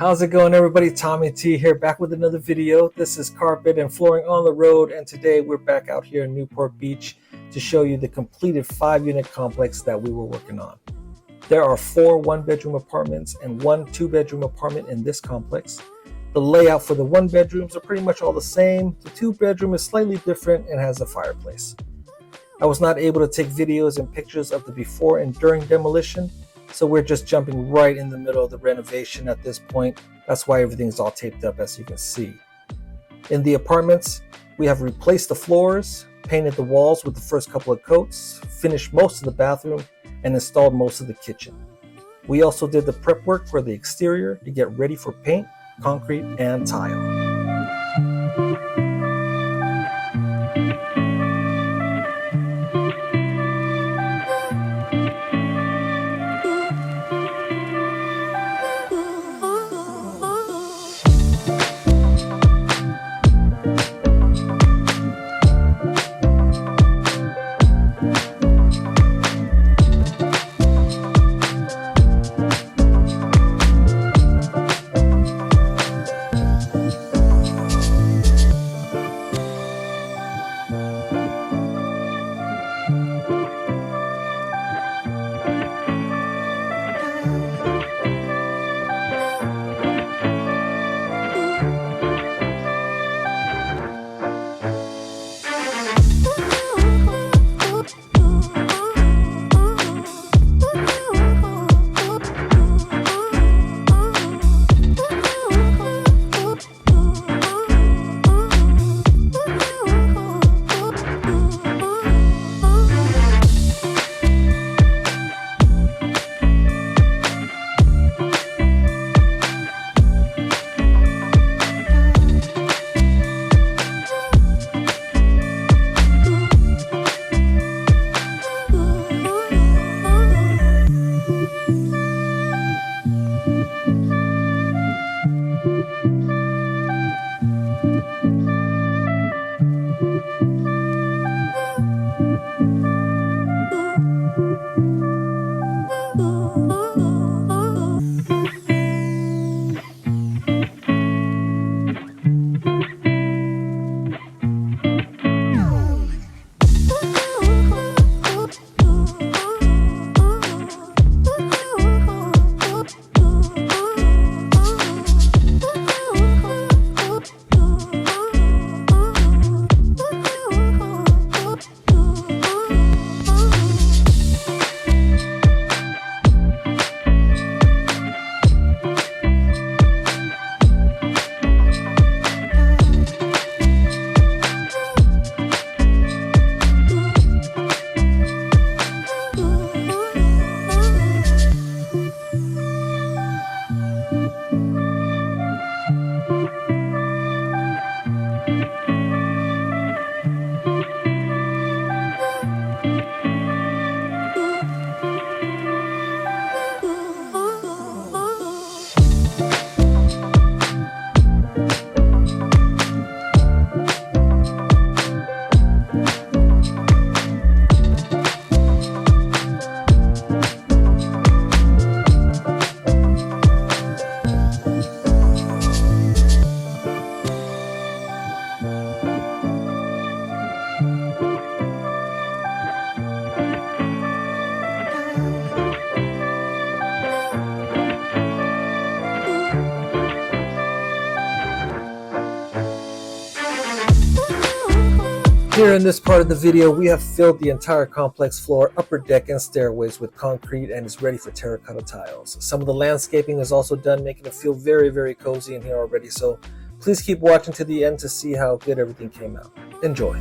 How's it going, everybody? Tommy T here, back with another video. This is carpet and flooring on the road, and today we're back out here in Newport Beach to show you the completed 5-unit complex that we were working on. There are 4 one-bedroom apartments and 1 2-bedroom apartment in this complex. The layout for the 1 bedrooms are pretty much all the same. The 2-bedroom is slightly different and has a fireplace. I was not able to take videos and pictures of the before and during demolition, so we're just jumping right in the middle of the renovation at this point. That's why everything's all taped up, as you can see. In the apartments, we have replaced the floors, painted the walls with the first couple of coats, finished most of the bathroom, and installed most of the kitchen. We also did the prep work for the exterior to get ready for paint, concrete, and tile. Here in this part of the video, we have filled the entire complex floor, upper deck, and stairways with concrete and is ready for terracotta tiles. Some of the landscaping is also done, making it feel very, very cozy in here already. So please keep watching to the end to see how good everything came out. Enjoy.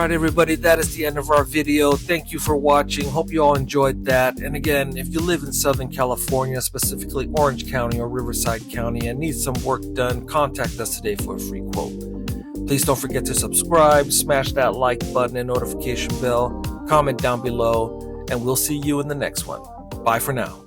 right, everybody, that is the end of our video. Thank you for watching. Hope you all enjoyed that. And again, if you live in Southern California, specifically Orange County or Riverside County, and need some work done, contact us today for a free quote. Please don't forget to subscribe, smash that like button and notification bell, comment down below, and we'll see you in the next one. Bye for now.